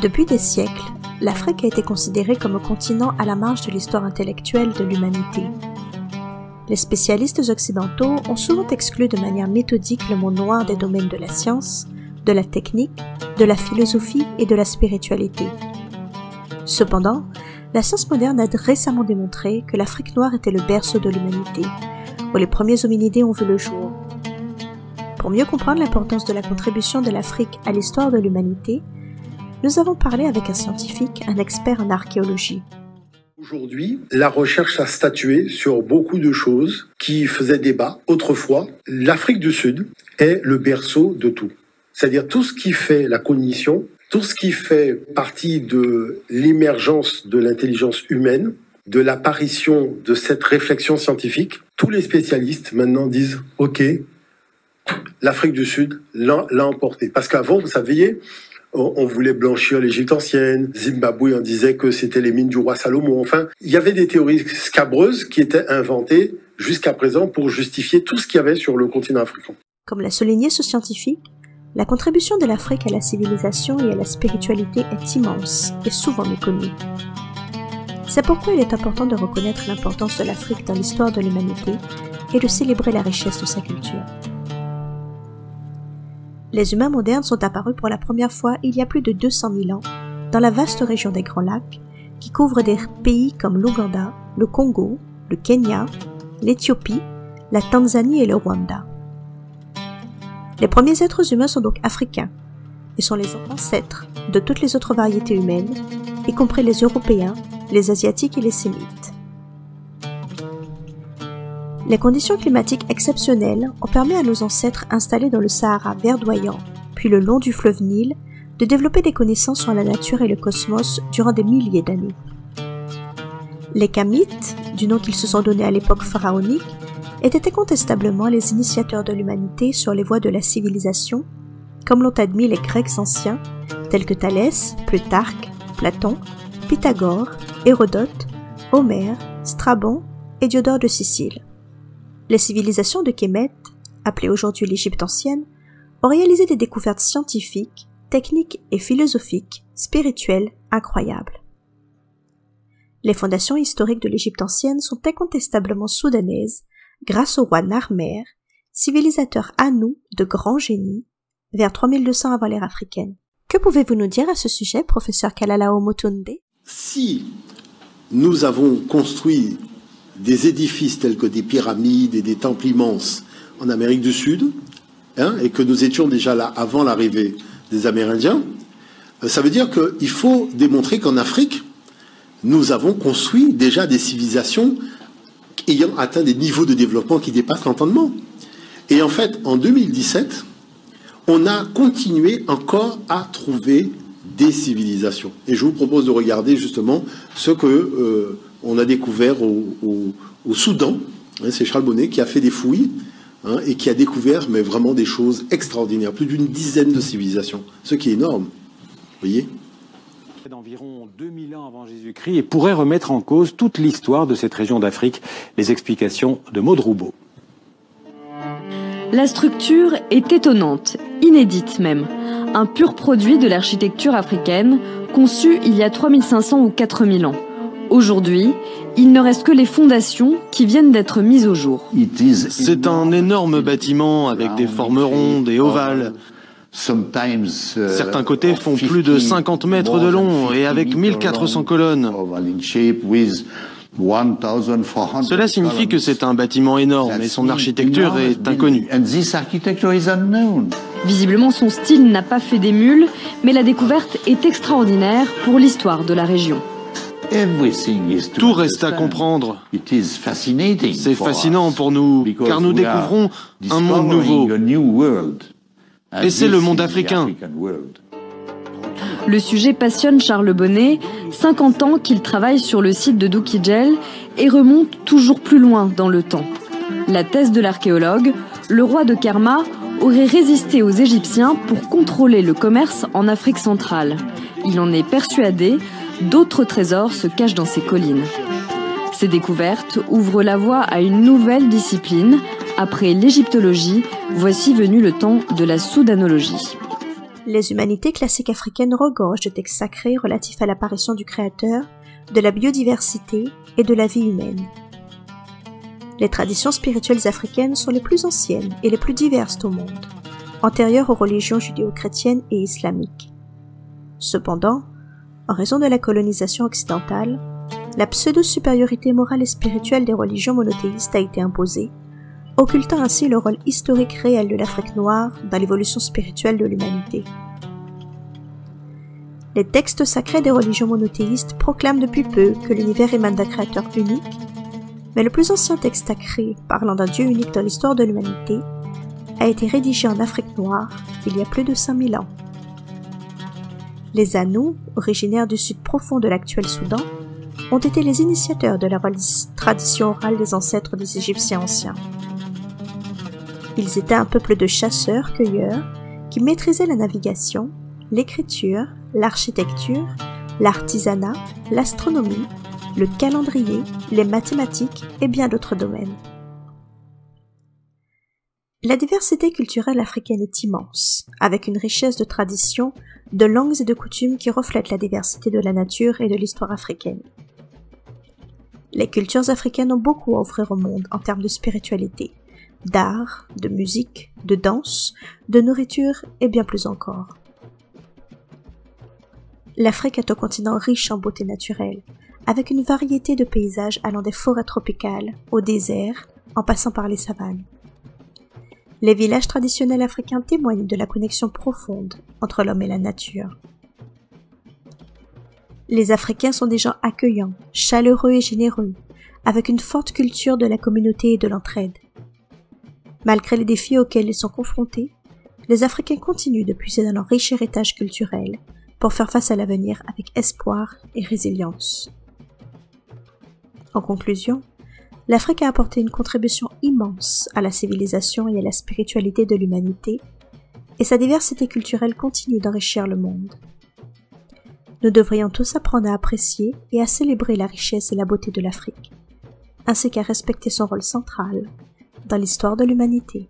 Depuis des siècles, l'Afrique a été considérée comme un continent à la marge de l'histoire intellectuelle de l'humanité. Les spécialistes occidentaux ont souvent exclu de manière méthodique le monde noir des domaines de la science, de la technique, de la philosophie et de la spiritualité. Cependant, la science moderne a récemment démontré que l'Afrique noire était le berceau de l'humanité, où les premiers hominidés ont vu le jour. Pour mieux comprendre l'importance de la contribution de l'Afrique à l'histoire de l'humanité, nous avons parlé avec un scientifique, un expert en archéologie. Aujourd'hui, la recherche a statué sur beaucoup de choses qui faisaient débat. Autrefois, l'Afrique du Sud est le berceau de tout. C'est-à-dire tout ce qui fait la cognition, tout ce qui fait partie de l'émergence de l'intelligence humaine, de l'apparition de cette réflexion scientifique. Tous les spécialistes maintenant disent « Ok, l'Afrique du Sud l'a emporté ». Parce qu'avant, vous saviez, on voulait blanchir l'Égypte ancienne, Zimbabwe, on disait que c'était les mines du roi Salomon. Enfin, il y avait des théories scabreuses qui étaient inventées jusqu'à présent pour justifier tout ce qu'il y avait sur le continent africain. Comme l'a souligné ce scientifique, la contribution de l'Afrique à la civilisation et à la spiritualité est immense et souvent méconnue. C'est pourquoi il est important de reconnaître l'importance de l'Afrique dans l'histoire de l'humanité et de célébrer la richesse de sa culture. Les humains modernes sont apparus pour la première fois il y a plus de 200 000 ans dans la vaste région des Grands Lacs qui couvre des pays comme l'Ouganda, le Congo, le Kenya, l'Éthiopie, la Tanzanie et le Rwanda. Les premiers êtres humains sont donc africains et sont les ancêtres de toutes les autres variétés humaines, y compris les Européens, les Asiatiques et les Sémites. Les conditions climatiques exceptionnelles ont permis à nos ancêtres installés dans le Sahara verdoyant, puis le long du fleuve Nil, de développer des connaissances sur la nature et le cosmos durant des milliers d'années. Les Kamites, du nom qu'ils se sont donné à l'époque pharaonique, étaient incontestablement les initiateurs de l'humanité sur les voies de la civilisation, comme l'ont admis les Grecs anciens, tels que Thalès, Plutarque, Platon, Pythagore, Hérodote, Homère, Strabon et Diodore de Sicile. Les civilisations de Kémet, appelées aujourd'hui l'Égypte ancienne, ont réalisé des découvertes scientifiques, techniques et philosophiques, spirituelles incroyables. Les fondations historiques de l'Égypte ancienne sont incontestablement soudanaises grâce au roi Narmer, civilisateur Anou de grand génie, vers 3200 avant l'ère africaine. Que pouvez-vous nous dire à ce sujet, professeur Kalalao Motunde? Si nous avons construit des édifices tels que des pyramides et des temples immenses en Amérique du Sud, et que nous étions déjà là avant l'arrivée des Amérindiens, ça veut dire qu'il faut démontrer qu'en Afrique, nous avons construit déjà des civilisations ayant atteint des niveaux de développement qui dépassent l'entendement. Et en fait, en 2017, on a continué encore à trouver des civilisations. Et je vous propose de regarder justement ce que on a découvert au Soudan. C'est Charles Bonnet qui a fait des fouilles et qui a découvert mais vraiment des choses extraordinaires. Plus d'une dizaine de civilisations, ce qui est énorme. Vous voyez ? D'environ 2000 ans avant Jésus-Christ et pourrait remettre en cause toute l'histoire de cette région d'Afrique. Les explications de Maud Roubaud. La structure est étonnante, inédite même. Un pur produit de l'architecture africaine, conçu il y a 3500 ou 4000 ans. Aujourd'hui, il ne reste que les fondations qui viennent d'être mises au jour. C'est un énorme bâtiment avec des formes rondes et ovales. Certains côtés font plus de 50 mètres de long et avec 1400 colonnes. Cela signifie que c'est un bâtiment énorme et son architecture est inconnue. Visiblement, son style n'a pas fait des mules, mais la découverte est extraordinaire pour l'histoire de la région. Tout reste à comprendre. C'est fascinant pour nous, car nous découvrons un monde nouveau. Et c'est le monde africain. Le sujet passionne Charles Bonnet, 50 ans qu'il travaille sur le site de Doukidjel et remonte toujours plus loin dans le temps. La thèse de l'archéologue, le roi de Kerma aurait résisté aux Égyptiens pour contrôler le commerce en Afrique centrale. Il en est persuadé, d'autres trésors se cachent dans ces collines. Ces découvertes ouvrent la voie à une nouvelle discipline. Après l'égyptologie, voici venu le temps de la soudanologie. Les humanités classiques africaines regorgent de textes sacrés relatifs à l'apparition du Créateur, de la biodiversité et de la vie humaine. Les traditions spirituelles africaines sont les plus anciennes et les plus diverses au monde, antérieures aux religions judéo-chrétiennes et islamiques. Cependant, en raison de la colonisation occidentale, la pseudo-supériorité morale et spirituelle des religions monothéistes a été imposée, occultant ainsi le rôle historique réel de l'Afrique noire dans l'évolution spirituelle de l'humanité. Les textes sacrés des religions monothéistes proclament depuis peu que l'univers émane d'un créateur unique, mais le plus ancien texte sacré parlant d'un Dieu unique dans l'histoire de l'humanité a été rédigé en Afrique noire il y a plus de 5000 ans. Les Anous, originaires du sud profond de l'actuel Soudan, ont été les initiateurs de la tradition orale des ancêtres des Égyptiens anciens. Ils étaient un peuple de chasseurs-cueilleurs qui maîtrisaient la navigation, l'écriture, l'architecture, l'artisanat, l'astronomie, le calendrier, les mathématiques et bien d'autres domaines. La diversité culturelle africaine est immense, avec une richesse de traditions, de langues et de coutumes qui reflètent la diversité de la nature et de l'histoire africaine. Les cultures africaines ont beaucoup à offrir au monde en termes de spiritualité, d'art, de musique, de danse, de nourriture et bien plus encore. L'Afrique est un continent riche en beauté naturelle, avec une variété de paysages allant des forêts tropicales au désert, en passant par les savanes. Les villages traditionnels africains témoignent de la connexion profonde entre l'homme et la nature. Les Africains sont des gens accueillants, chaleureux et généreux, avec une forte culture de la communauté et de l'entraide. Malgré les défis auxquels ils sont confrontés, les Africains continuent de puiser dans leur riche héritage culturel pour faire face à l'avenir avec espoir et résilience. En conclusion, l'Afrique a apporté une contribution immense à la civilisation et à la spiritualité de l'humanité, et sa diversité culturelle continue d'enrichir le monde. Nous devrions tous apprendre à apprécier et à célébrer la richesse et la beauté de l'Afrique, ainsi qu'à respecter son rôle central dans l'histoire de l'humanité.